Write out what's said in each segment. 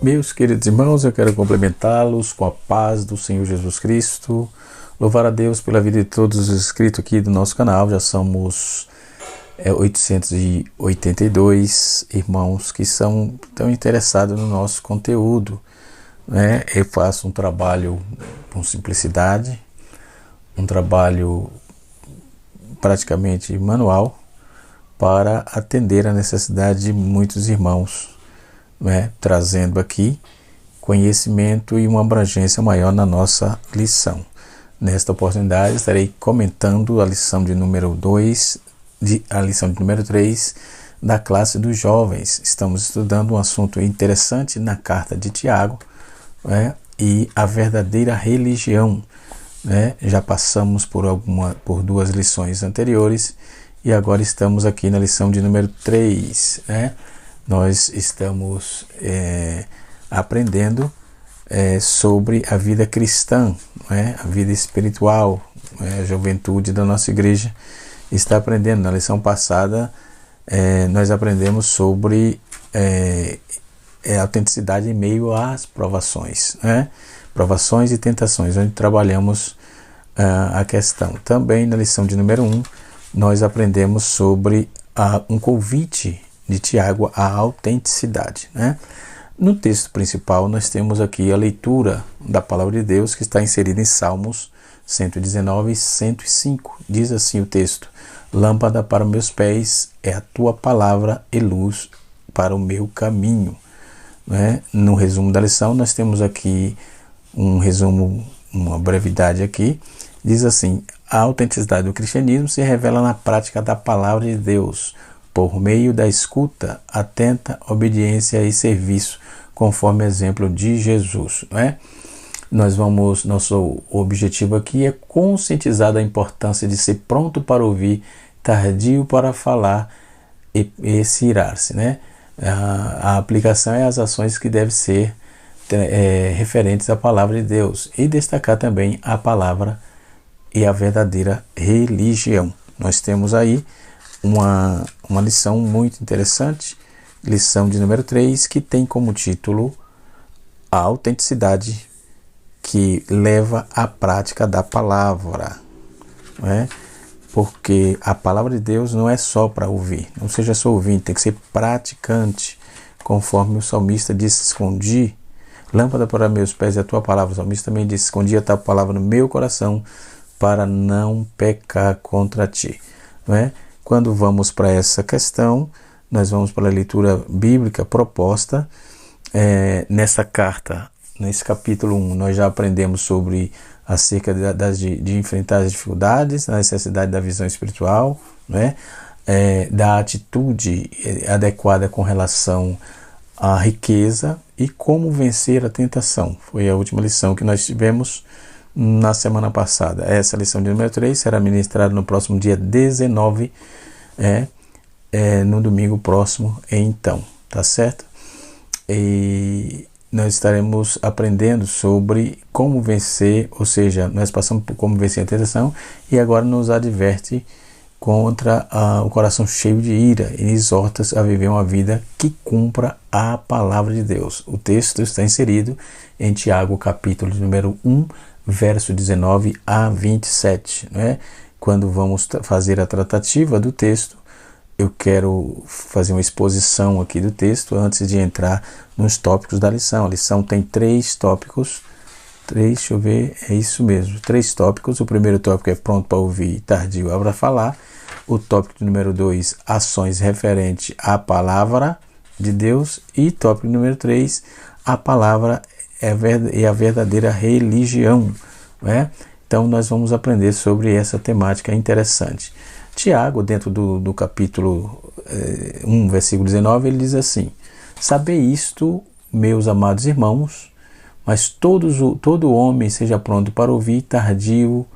Meus queridos irmãos, eu quero complementá-los com a paz do Senhor Jesus Cristo. Louvar a Deus pela vida de todos os inscritos aqui do nosso canal. Já somos 882 irmãos que tão interessados no nosso conteúdo, né? Eu faço um trabalho com simplicidade, um trabalho praticamente manual para atender a necessidade de muitos irmãos, né? Trazendo aqui conhecimento e uma abrangência maior na nossa lição. Nesta oportunidade estarei comentando a lição de número 2, a lição de número 3 da classe dos jovens. Estamos estudando um assunto interessante na carta de Tiago, né? E a verdadeira religião, né? Já passamos por duas lições anteriores e agora estamos aqui na lição de número 3, né? Nós estamos aprendendo sobre a vida cristã, né? A vida espiritual, né? A juventude da nossa igreja está aprendendo. Na lição passada nós aprendemos sobre autenticidade em meio às provações, né? Provações e tentações, onde trabalhamos a questão. Também na lição de número 1 nós aprendemos sobre um convite de Tiago à autenticidade, né? No texto principal nós temos aqui a leitura da palavra de Deus que está inserida em Salmos 119 e 105. Diz assim o texto: lâmpada para meus pés é a tua palavra e luz para o meu caminho, né? No resumo da lição nós temos aqui um resumo, uma brevidade aqui. Diz assim: a autenticidade do cristianismo se revela na prática da palavra de Deus, por meio da escuta, atenta, obediência e serviço, conforme exemplo de Jesus, né? Nosso objetivo aqui é conscientizar da importância de ser pronto para ouvir, tardio para falar e se irar-se, né? A aplicação é as ações que devem ser referentes à palavra de Deus e destacar também a palavra e a verdadeira religião. Nós temos aí uma lição muito interessante, lição de número 3, que tem como título a autenticidade que leva à prática da palavra, né? Porque a palavra de Deus não é só para ouvir, não seja só ouvinte, tem que ser praticante, conforme o salmista disse: escondi lâmpada para meus pés é a tua palavra. O salmista também disse: escondi a tua palavra no meu coração para não pecar contra ti, né? Quando vamos para essa questão, nós vamos para a leitura bíblica proposta. Nessa carta, nesse capítulo 1, nós já aprendemos acerca de enfrentar as dificuldades, a necessidade da visão espiritual, né? Da atitude adequada com relação à riqueza e como vencer a tentação. Foi a última lição que nós tivemos na semana passada. Essa lição de número 3 será ministrada no próximo dia 19, no domingo próximo, então, tá certo? E nós estaremos aprendendo sobre como vencer, ou seja, nós passamos por como vencer a tentação e agora nos adverte contra o coração cheio de ira e exorta a viver uma vida que cumpra a palavra de Deus. O texto está inserido em Tiago, capítulo número 1, verso 19 a 27, né? Quando vamos fazer a tratativa do texto, eu quero fazer uma exposição aqui do texto antes de entrar nos tópicos da lição. A lição tem 3 tópicos, deixa eu ver, é isso mesmo, 3 tópicos. O primeiro tópico é pronto para ouvir, tardio para falar. O tópico número 2, ações referentes à palavra de Deus. E tópico número 3, a palavra e a verdadeira religião, né? Então nós vamos aprender sobre essa temática interessante. Tiago, dentro do capítulo 1, versículo 19, ele diz assim: sabei isto, meus amados irmãos, mas todo homem seja pronto para ouvir, tardio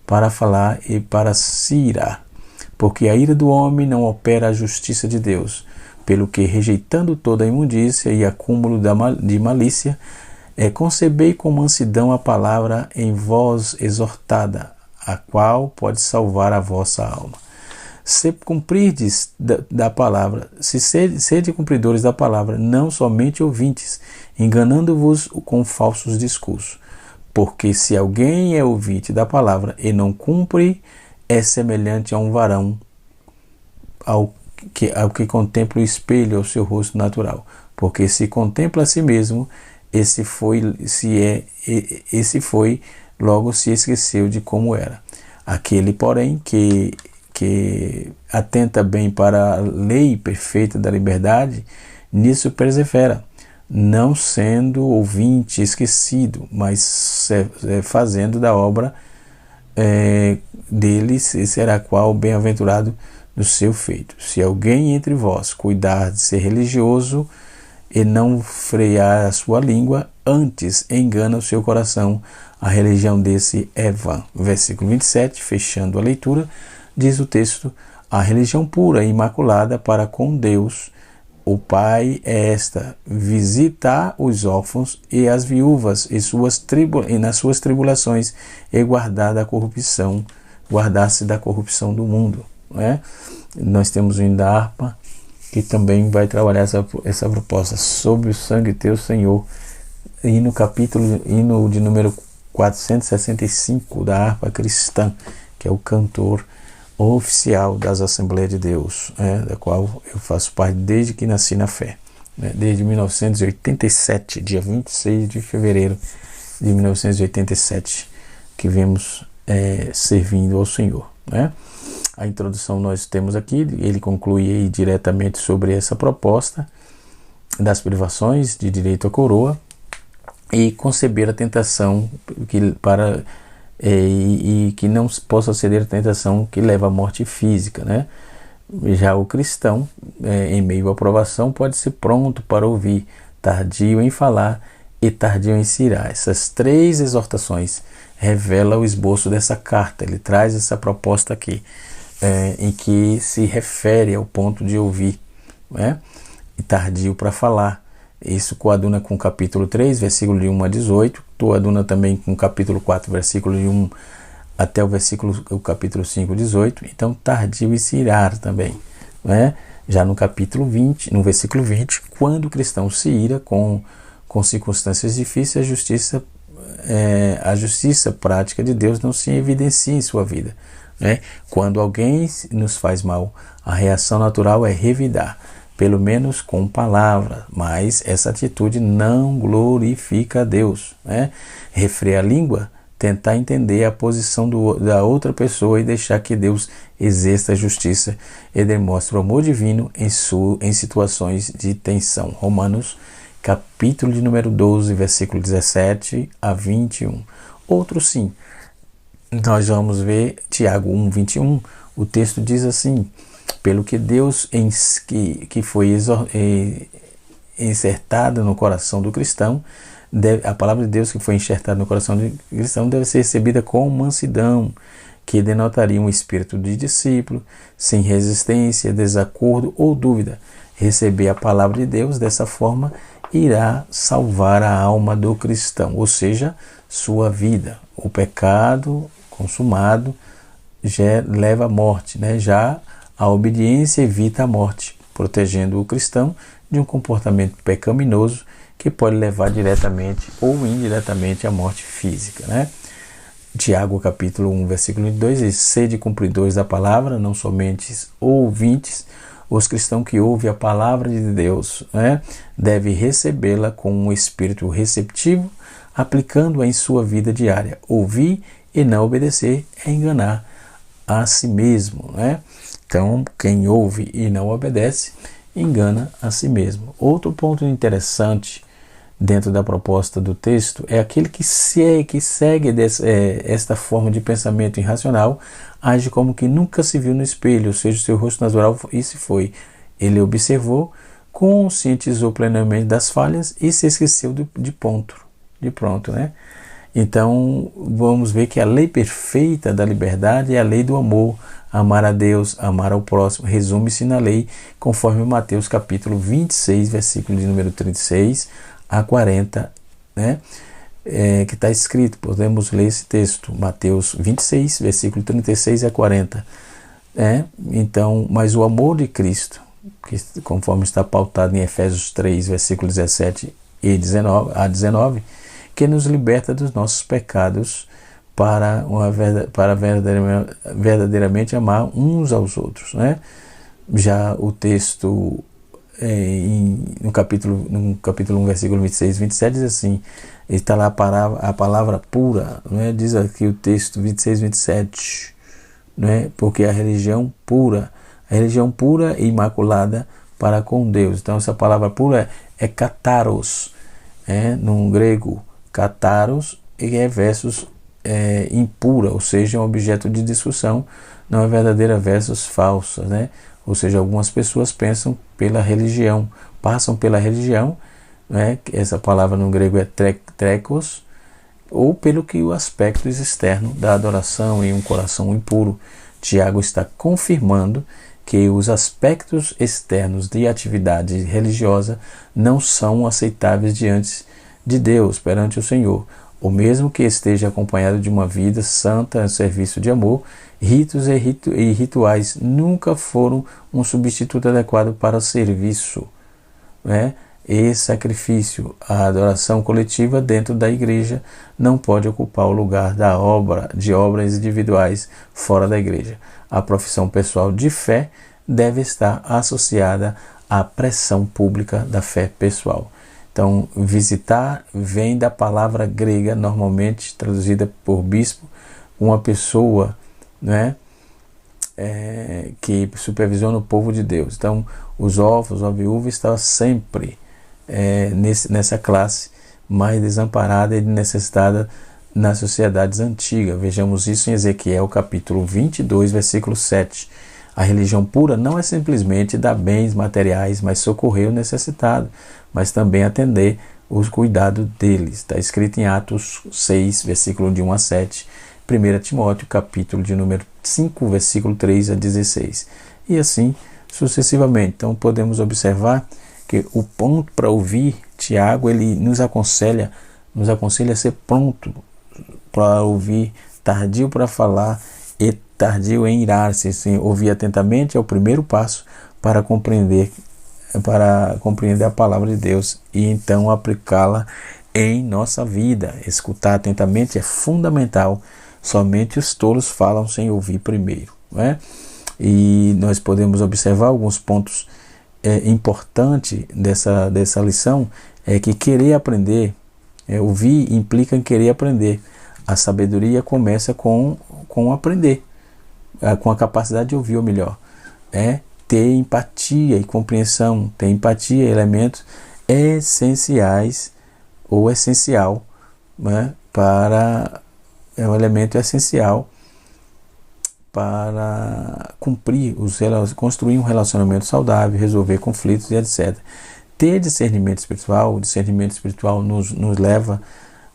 para falar e para se irar, porque a ira do homem não opera a justiça de Deus, pelo que, rejeitando toda a imundícia e acúmulo de malícia, concebei com mansidão a palavra em vós exortada, a qual pode salvar a vossa alma. Se cumprirdes da palavra, se sede cumpridores da palavra, não somente ouvintes, enganando-vos com falsos discursos. Porque se alguém é ouvinte da palavra e não cumpre, é semelhante a um varão ao que contempla o espelho ao seu rosto natural. Porque se contempla a si mesmo, esse foi, logo se esqueceu de como era. Aquele, porém, que atenta bem para a lei perfeita da liberdade, nisso persevera, não sendo ouvinte esquecido, mas fazendo da obra dele, será qual bem-aventurado do seu feito. Se alguém entre vós cuidar de ser religioso e não frear a sua língua, antes engana o seu coração, a religião desse é vã. Versículo 27, fechando a leitura, diz o texto: a religião pura e imaculada para com Deus, o Pai, é esta: visitar os órfãos e as viúvas e nas suas tribulações, e guardar-se da corrupção do mundo. Né? Nós temos o hino da harpa, que também vai trabalhar essa proposta, sobre o sangue teu, Senhor, hino de número 465 da harpa cristã, que é o cantor oficial das Assembleias de Deus, da qual eu faço parte desde que nasci na fé, desde 1987, dia 26 de fevereiro de 1987, que vemos servindo ao Senhor. A introdução nós temos aqui, ele conclui aí diretamente sobre essa proposta das privações de direito à coroa e conceber a tentação que não possa ceder a tentação que leva à morte física. Já o cristão, em meio à provação, pode ser pronto para ouvir, tardio em falar e tardio em se irar. Essas três exortações revelam o esboço dessa carta. Ele traz essa proposta aqui, em que se refere ao ponto de ouvir, e tardio para falar. Isso coaduna com o capítulo 3, versículo de 1 a 18, coaduna também com o capítulo 4, versículo de 1 até o capítulo 5, 18. Então, tardio e se irar também. Já no capítulo 20, no versículo 20, quando o cristão se ira com circunstâncias difíceis, a justiça prática de Deus não se evidencia em sua vida. Quando alguém nos faz mal, a reação natural é revidar, pelo menos com palavras, mas essa atitude não glorifica a Deus. Refrear a língua, tentar entender a posição da outra pessoa e deixar que Deus exerça a justiça e demonstre o amor divino em situações de tensão. Romanos, capítulo de número 12, versículo 17 a 21. Outro sim, nós vamos ver Tiago 1, 21. O texto diz assim: pelo que Deus que foi insertada no coração do cristão, a palavra de Deus que foi enxertada no coração do cristão deve ser recebida com mansidão, que denotaria um espírito de discípulo, sem resistência, desacordo ou dúvida. Receber a palavra de Deus dessa forma irá salvar a alma do cristão, ou seja, sua vida. O pecado consumado já leva à morte, já a obediência evita a morte, protegendo o cristão de um comportamento pecaminoso que pode levar diretamente ou indiretamente à morte física. Tiago capítulo 1, versículo 22 diz: sede cumpridores da palavra, não somente ouvintes. Os cristãos que ouvem a palavra de Deus devem recebê-la com um espírito receptivo, aplicando-a em sua vida diária. Ouvir e não obedecer é enganar a si mesmo. Então, quem ouve e não obedece, engana a si mesmo. Outro ponto interessante dentro da proposta do texto é aquele que segue esta forma de pensamento irracional, age como que nunca se viu no espelho, ou seja, o seu rosto natural e se foi. Ele observou, conscientizou plenamente das falhas e se esqueceu de pronto. Então, vamos ver que a lei perfeita da liberdade é a lei do amor. Amar a Deus, amar ao próximo, resume-se na lei, conforme Mateus capítulo 26, versículo de número 36 a 40, que está escrito. Podemos ler esse texto, Mateus 26, versículo 36 a 40. Então, mas o amor de Cristo, que conforme está pautado em Efésios 3, versículos 17 a 19, que nos liberta dos nossos pecados para verdadeiramente amar uns aos outros, né? Já o texto no capítulo 1, versículo 26 e 27 diz assim, está lá a palavra pura, né? Diz aqui o texto 26 e 27, né? Porque a religião pura e imaculada para com Deus. Então essa palavra pura é kataros, no grego, kataros, e é versus impura, ou seja, um objeto de discussão, não é verdadeira versus falsa, né? Ou seja, algumas pessoas passam pela religião, né? Essa palavra no grego é trekos, ou pelo que o aspecto externo da adoração em um coração impuro. Tiago está confirmando que os aspectos externos de atividade religiosa não são aceitáveis diante de Deus, perante o Senhor, ou mesmo que esteja acompanhado de uma vida santa a serviço de amor. Ritos e rituais nunca foram um substituto adequado para o serviço, né? E sacrifício. A adoração coletiva dentro da igreja não pode ocupar o lugar de obras individuais fora da igreja. A profissão pessoal de fé deve estar associada à pressão pública da fé pessoal. Então, visitar vem da palavra grega, normalmente traduzida por bispo, uma pessoa, né, que supervisiona o povo de Deus. Então, os órfãos, a viúva, estavam sempre nessa classe mais desamparada e necessitada nas sociedades antigas. Vejamos isso em Ezequiel capítulo 22, versículo 7. A religião pura não é simplesmente dar bens materiais, mas socorrer o necessitado, mas também atender os cuidados deles. Está escrito em Atos 6, versículo de 1 a 7, 1 Timóteo, capítulo de número 5, versículo 3 a 16, e assim sucessivamente. Então podemos observar que o ponto para ouvir, Tiago, ele nos aconselha a ser pronto para ouvir, tardio para falar e tardio em irar-se. Assim, ouvir atentamente é o primeiro passo para compreender a palavra de Deus e então aplicá-la em nossa vida. Escutar atentamente é fundamental. Somente os tolos falam sem ouvir primeiro, né? E nós podemos observar alguns pontos importantes dessa lição, que querer aprender, ouvir implica em querer aprender. A sabedoria começa com aprender, com a capacidade de ouvir, ou melhor, ter empatia e compreensão. Ter empatia é elementos essenciais ou essencial, né, é um elemento essencial para construir um relacionamento saudável, resolver conflitos e etc. Ter discernimento espiritual,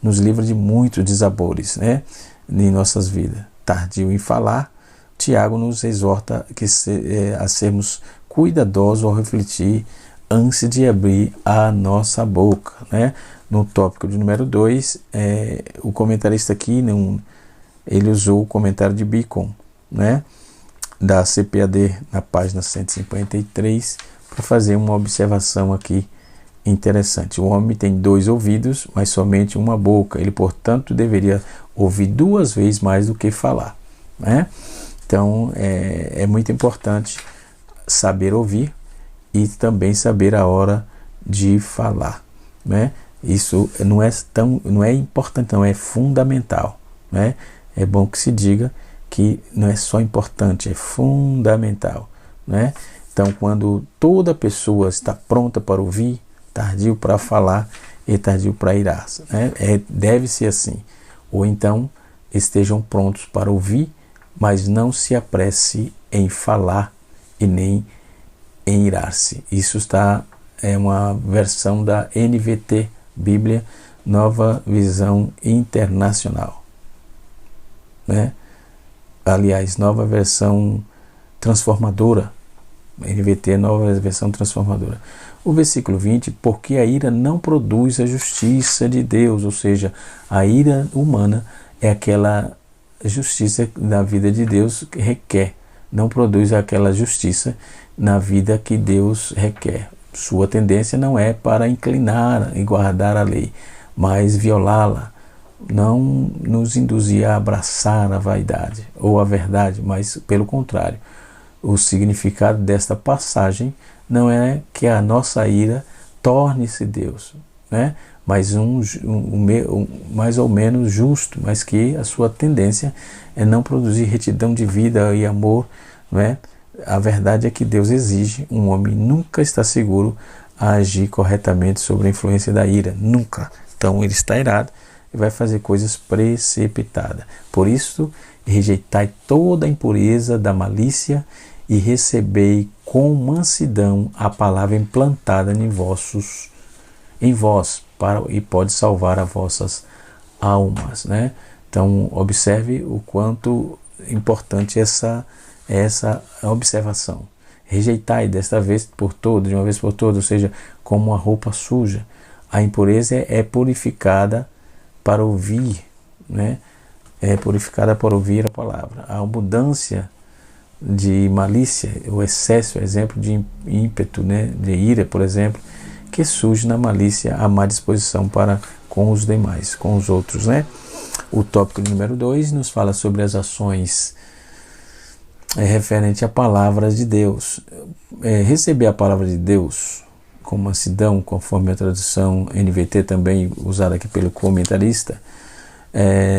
nos livra de muitos desabores, né, em nossas vidas. Tardio em falar, Tiago nos exorta a sermos cuidadosos ao refletir antes de abrir a nossa boca, né? No tópico de número 2, o comentarista aqui, ele usou o comentário de Bacon, né, da CPAD, na página 153, para fazer uma observação aqui interessante. O homem tem 2 ouvidos, mas somente uma boca. Ele, portanto, deveria ouvir 2 vezes mais do que falar, né? Então, é muito importante saber ouvir e também saber a hora de falar, né? Isso não é importante, não, é fundamental, né? É bom que se diga que não é só importante, é fundamental, né? Então, quando toda pessoa está pronta para ouvir, tardio para falar e tardio para irar-se, né? Deve ser assim. Ou então estejam prontos para ouvir, mas não se apresse em falar e nem em irar-se. Isso é uma versão da NVT, Bíblia, Nova Visão Internacional, né? Aliás, nova versão transformadora, NVT, nova versão transformadora. O versículo 20, porque a ira não produz a justiça de Deus, ou seja, a ira humana é aquela justiça da vida de Deus que requer, não produz aquela justiça na vida que Deus requer. Sua tendência não é para inclinar e guardar a lei, mas violá-la. Não nos induzir a abraçar a vaidade ou a verdade, mas pelo contrário. O significado desta passagem não é que a nossa ira torne-se Deus, né? Mas mais ou menos justo, mas que a sua tendência é não produzir retidão de vida e amor, né? A verdade é que Deus exige, um homem nunca está seguro a agir corretamente sob a influência da ira, nunca. Então ele está irado e vai fazer coisas precipitadas. Por isso, rejeitai toda a impureza da malícia e recebei com mansidão a palavra implantada em vós, e pode salvar as vossas almas, né? Então, observe o quanto importante essa observação. Rejeitai desta vez por todas, de uma vez por todas, ou seja, como uma roupa suja. A impureza é purificada para ouvir, né? É purificada para ouvir a palavra. A abundância de malícia, o excesso, exemplo de ímpeto, né? De ira, por exemplo, que surge na malícia, a má disposição para com os demais, com os outros, né? O tópico número 2 nos fala sobre as ações referente a palavras de Deus. Receber a palavra de Deus com mansidão, conforme a tradução NVT também usada aqui pelo comentarista,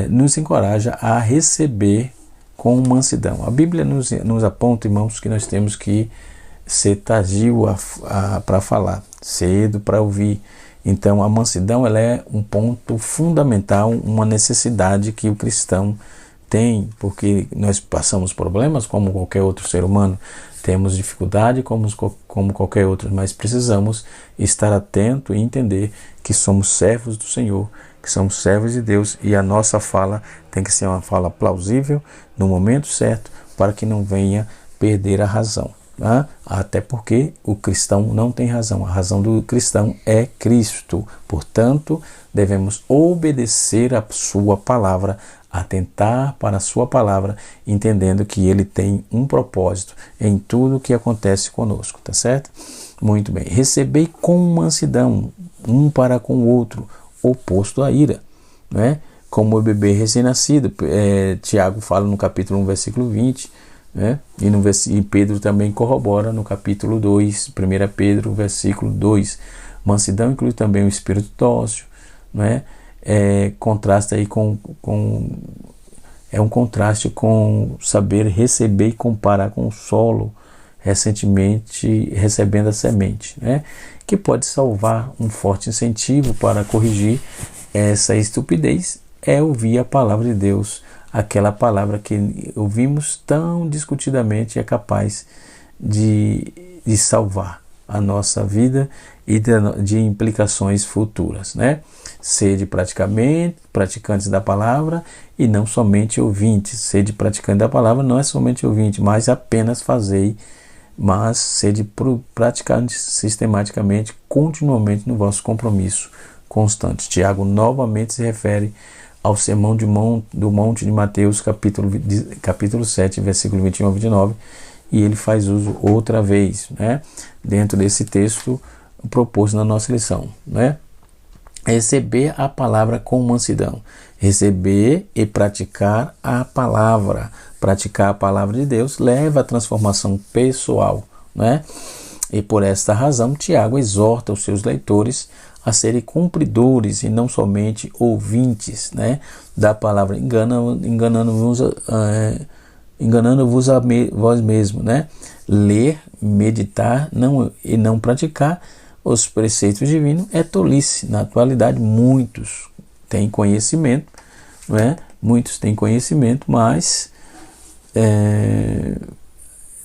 nos encoraja a receber com mansidão. A Bíblia nos aponta, irmãos, que nós temos que ser tardio para falar, cedo para ouvir. Então a mansidão ela é um ponto fundamental, uma necessidade que o cristão tem, porque nós passamos problemas como qualquer outro ser humano, temos dificuldade como qualquer outro, mas precisamos estar atento e entender que somos servos do Senhor, que somos servos de Deus, e a nossa fala tem que ser uma fala plausível no momento certo, para que não venha perder a razão. Até porque o cristão não tem razão, a razão do cristão é Cristo. Portanto, devemos obedecer a sua palavra, atentar para a sua palavra, entendendo que ele tem um propósito em tudo que acontece conosco, tá certo? Muito bem. Recebei com mansidão, um para com o outro, oposto à ira, né? Como o bebê recém-nascido. Tiago fala no capítulo 1, versículo 20, né? E Pedro também corrobora no capítulo 2, 1 Pedro, versículo 2. Mansidão inclui também o espírito dócil, né? Contrasta aí é um contraste com saber receber e comparar com o solo recentemente recebendo a semente, né? Que pode salvar. Um forte incentivo para corrigir essa estupidez é ouvir a palavra de Deus, aquela palavra que ouvimos tão discutidamente é capaz de salvar a nossa vida e de implicações futuras, né? Sede praticantes da palavra e não somente ouvintes. Sede praticante da palavra não é somente ouvinte, mas apenas fazei, mas sede praticantes sistematicamente, continuamente no vosso compromisso constante. Tiago novamente se refere ao sermão do monte de Mateus, capítulo 7, versículo 21 a 29, e ele faz uso outra vez, né, dentro desse texto proposto na nossa lição, né? Receber a palavra com mansidão. Receber e praticar a palavra. Praticar a palavra de Deus leva à transformação pessoal, né? E por esta razão, Tiago exorta os seus leitores a serem cumpridores e não somente ouvintes, né, da palavra, enganando-vos a vós mesmos, né? Ler, meditar e não praticar os preceitos divinos é tolice. Na atualidade, muitos têm conhecimento, né? Muitos têm conhecimento, mas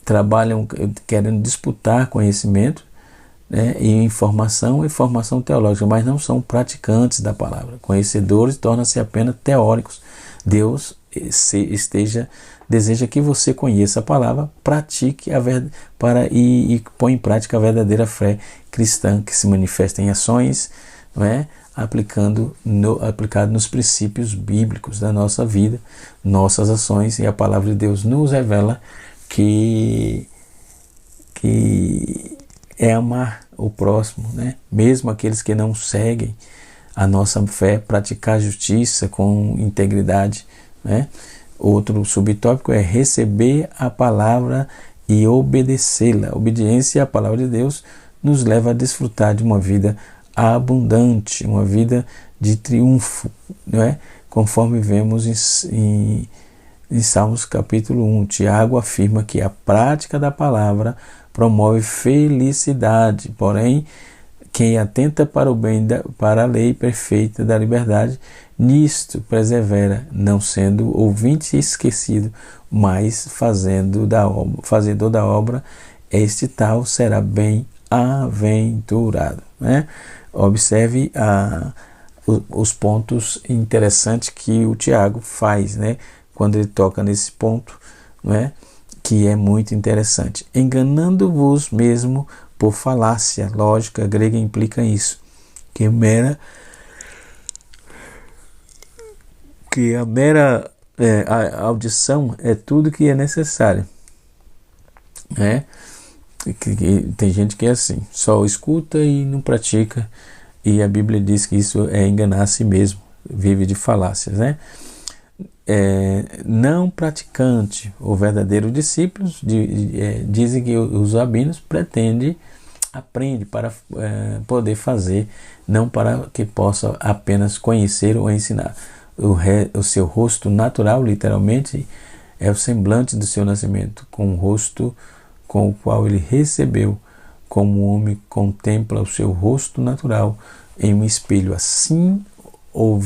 trabalham querendo disputar conhecimento, né? E informação teológica, mas não são praticantes da palavra. Conhecedores tornam-se apenas teóricos. Deus deseja que você conheça a palavra, pratique e põe em prática a verdadeira fé cristã, que se manifesta em ações, não é? Aplicado nos princípios bíblicos da nossa vida, nossas ações, e a palavra de Deus nos revela que é amar o próximo, né? Mesmo aqueles que não seguem a nossa fé, praticar justiça com integridade, né? Outro subtópico é receber a palavra e obedecê-la. A obediência à palavra de Deus nos leva a desfrutar de uma vida abundante, uma vida de triunfo, não é? Conforme vemos em Salmos capítulo 1, Tiago afirma que a prática da palavra promove felicidade, porém, quem atenta para o bem, para a lei perfeita da liberdade, nisto persevera, não sendo ouvinte esquecido, mas fazedor da obra, este tal será bem-aventurado, né? Observe os pontos interessantes que o Tiago faz, né? Quando ele toca nesse ponto, né? Que é muito interessante. Enganando-vos mesmo por falácia. Lógica grega implica isso, que a mera a audição é tudo que é necessário, né? Tem gente que é assim, só escuta e não pratica, e a Bíblia diz que isso é enganar a si mesmo, vive de falácias, né? Não praticante ou verdadeiro discípulos dizem que os rabinos aprende para poder fazer, não para que possa apenas conhecer ou ensinar. O seu rosto natural, literalmente, é o semblante do seu nascimento, com o rosto com o qual ele recebeu, como o homem contempla o seu rosto natural em um espelho. Assim, o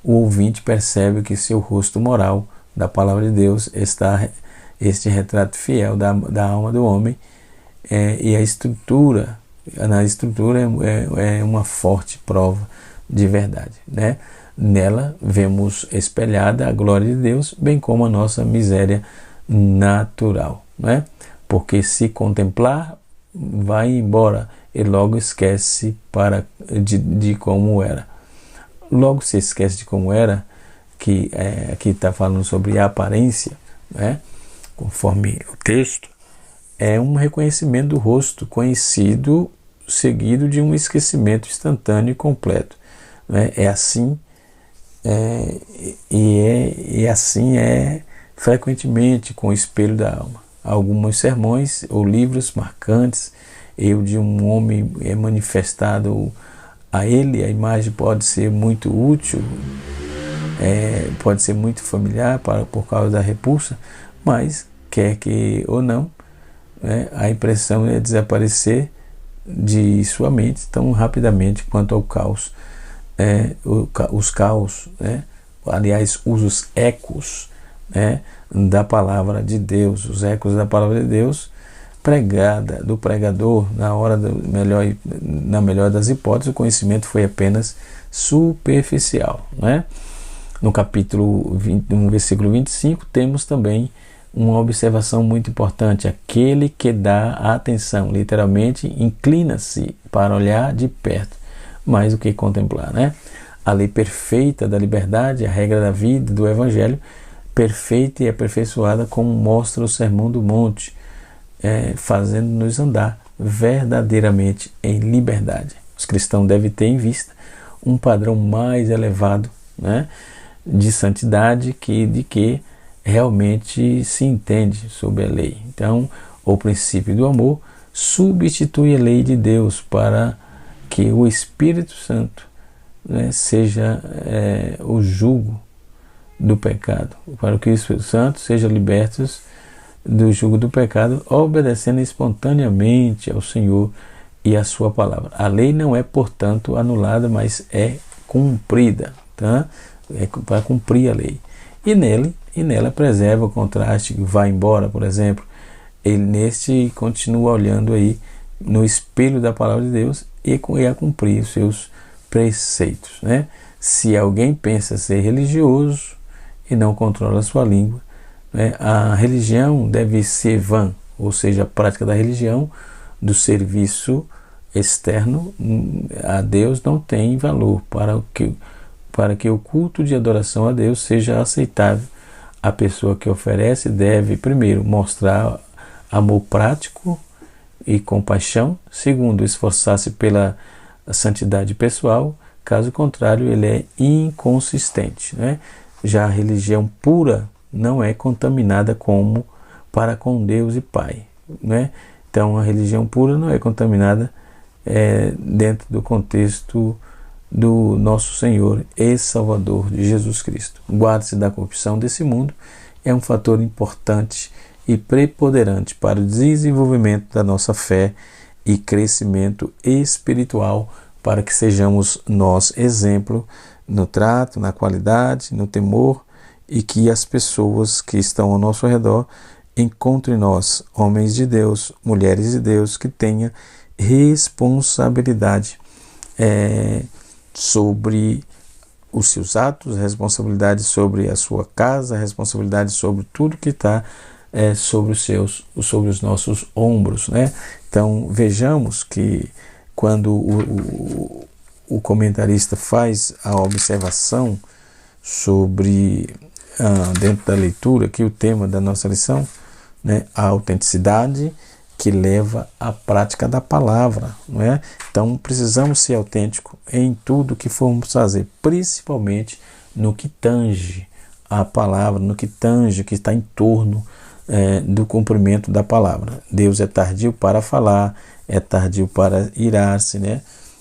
ouvinte percebe que seu rosto moral da palavra de Deus está este retrato fiel da alma do homem, e na estrutura é uma forte prova de verdade, né? Nela vemos espelhada a glória de Deus, bem como a nossa miséria natural, né? Porque se contemplar, vai embora e logo esquece de como era. Logo se esquece de como era, que aqui está falando sobre a aparência, né? Conforme o texto, é um reconhecimento do rosto conhecido, seguido de um esquecimento instantâneo e completo, né? Assim é frequentemente com o espelho da alma. Alguns sermões ou livros marcantes, de um homem é manifestado a ele, a imagem pode ser muito útil, pode ser muito familiar por causa da repulsa, mas quer que ou não, a impressão é desaparecer de sua mente tão rapidamente quanto ao caos. Os caos, aliás, os ecos, da palavra de Deus, os ecos da palavra de Deus pregada do pregador na melhor das hipóteses, o conhecimento foi apenas superficial, né? No capítulo 20, no versículo 25, temos também uma observação muito importante: aquele que dá atenção, literalmente inclina-se para olhar de perto, mais do que contemplar, né? A lei perfeita da liberdade, a regra da vida, do evangelho, perfeita e aperfeiçoada, como mostra o Sermão do Monte, fazendo-nos andar verdadeiramente em liberdade. Os cristãos devem ter em vista um padrão mais elevado, né, de santidade de que realmente se entende sobre a lei. Então, o princípio do amor substitui a lei de Deus para que o Espírito Santo, seja o jugo do pecado, para que o Espírito Santo seja libertos do jugo do pecado, obedecendo espontaneamente ao Senhor e à sua palavra. A lei não é, portanto, anulada, mas é cumprida, tá? É para cumprir a lei. E nela preserva o contraste, vai embora, por exemplo. Ele continua olhando aí no espelho da palavra de Deus e a cumprir os seus preceitos, né? Se alguém pensa ser religioso e não controla a sua língua, a religião deve ser vã, ou seja, a prática da religião, do serviço externo a Deus, não tem valor para que o culto de adoração a Deus seja aceitável a pessoa que oferece deve, primeiro, mostrar amor prático e compaixão. Segundo, esforçar-se pela santidade pessoal. Caso contrário, ele é inconsistente, né? Já a religião pura não é contaminada como para com Deus e Pai, né? Então, a religião pura não é contaminada dentro do contexto do nosso Senhor e Salvador de Jesus Cristo. Guarde-se da corrupção desse mundo é um fator importante e preponderante para o desenvolvimento da nossa fé e crescimento espiritual, para que sejamos nós exemplo no trato, na qualidade, no temor, e que as pessoas que estão ao nosso redor encontrem em nós homens de Deus, mulheres de Deus, que tenham responsabilidade sobre os seus atos, responsabilidade sobre a sua casa, responsabilidade sobre tudo que está sobre os nossos ombros, né? Então vejamos que quando o comentarista faz a observação sobre dentro da leitura, que o tema da nossa lição, né, a autenticidade que leva à prática da palavra, não é? Então precisamos ser autênticos em tudo que formos fazer, principalmente no que tange a palavra, no que tange, que está em torno do cumprimento da palavra. Deus é tardio para falar, é tardio para irar-se, né?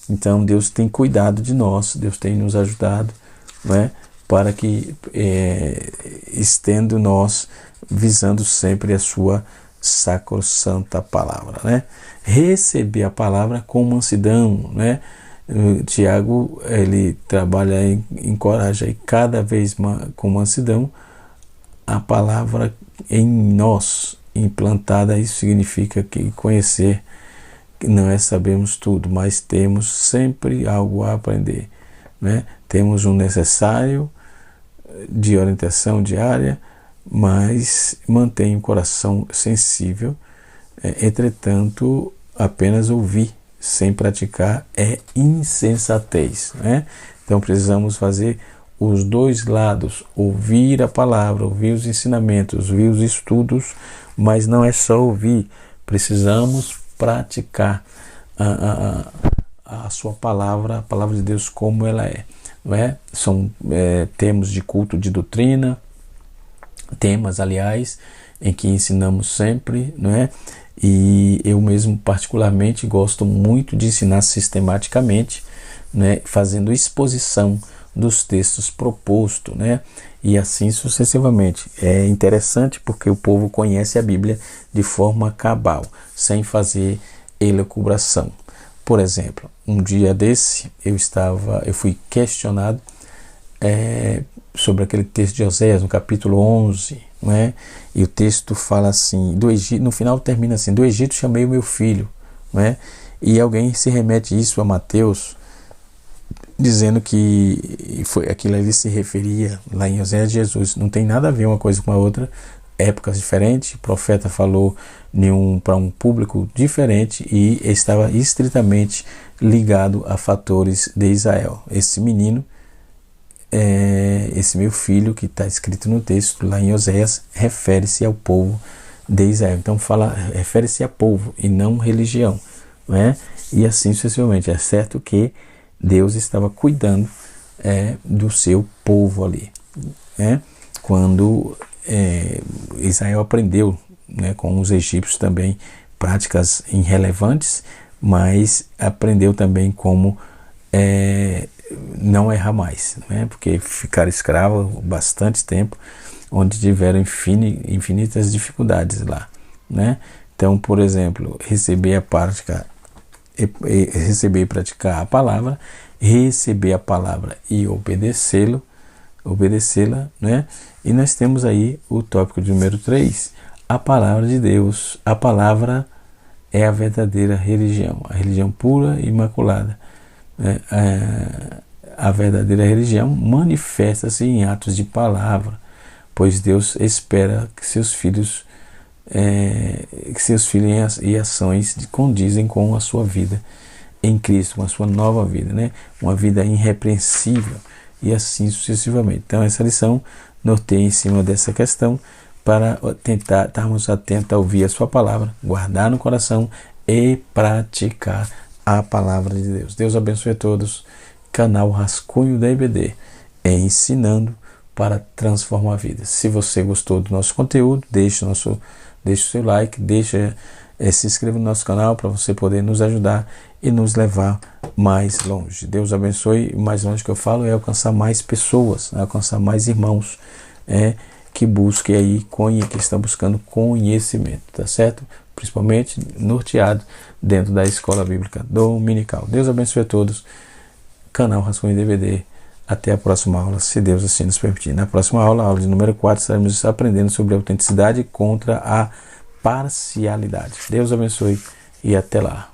Então Deus tem cuidado de nós, Deus tem nos ajudado, não é? Para que estendo nós visando sempre a sua sacrossanta palavra, né? Receber a palavra com mansidão, né? Tiago, ele trabalha, encoraja aí cada vez mais com mansidão a palavra em nós implantada. Isso significa que conhecer não é sabermos tudo, mas temos sempre algo a aprender, né? Temos um necessário de orientação diária, mas mantém o coração sensível. Entretanto, apenas ouvir sem praticar é insensatez, né? Então precisamos fazer os dois lados, ouvir a palavra, ouvir os ensinamentos, ouvir os estudos, mas não é só ouvir, precisamos praticar a sua palavra, a palavra de Deus como ela é, não é? São temas de culto de doutrina, temas, aliás, em que ensinamos sempre, não é? E eu mesmo particularmente gosto muito de ensinar sistematicamente, né? Fazendo exposição dos textos propostos, né? E assim sucessivamente. É interessante porque o povo conhece a Bíblia de forma cabal, sem fazer elucubração. Por exemplo, um dia desse eu fui questionado sobre aquele texto de Oséias, no capítulo 11, não é? E o texto fala assim, no final termina assim: do Egito chamei o meu filho, não é? E alguém se remete isso a Mateus, dizendo que aquilo ali se referia lá em Oséias de Jesus. Não tem nada a ver uma coisa com a outra, épocas diferentes, o profeta falou para um público diferente e estava estritamente ligado a fatores de Israel. Esse menino, esse meu filho, que está escrito no texto lá em Oséias, refere-se ao povo de Israel. Então refere-se a povo e não religião, não é? E assim sucessivamente. É certo que Deus estava cuidando do seu povo ali, né? Quando Israel aprendeu, né, com os egípcios também práticas irrelevantes, mas aprendeu também como não errar mais, né? Porque ficaram escravos bastante tempo, onde tiveram infinitas dificuldades lá, né? Então, por exemplo, receber e praticar a palavra, receber a palavra e obedecê-la, né? E nós temos aí o tópico de número 3, a palavra de Deus. A palavra é a verdadeira religião, a religião pura e imaculada. A verdadeira religião manifesta-se em atos de palavra, pois Deus espera que seus filhos e ações condizem com a sua vida em Cristo, com a sua nova vida, né? Uma vida irrepreensível, e assim sucessivamente. Então essa lição norteie em cima dessa questão para tentar estarmos atentos a ouvir a sua palavra, guardar no coração e praticar a palavra de Deus. Deus abençoe a todos. Canal Rascunho da IBD, ensinando para transformar vidas. Se você gostou do nosso conteúdo, deixe o seu like, se inscreva no nosso canal para você poder nos ajudar e nos levar mais longe. Deus abençoe. Mais longe que eu falo é alcançar mais pessoas, alcançar mais irmãos que busquem aí, que estão buscando conhecimento, tá certo? Principalmente norteado dentro da escola bíblica dominical. Deus abençoe a todos. Canal Rascunho DVD. Até a próxima aula, se Deus assim nos permitir. Na próxima aula, aula de número 4, estaremos aprendendo sobre a autenticidade contra a parcialidade. Deus abençoe e até lá.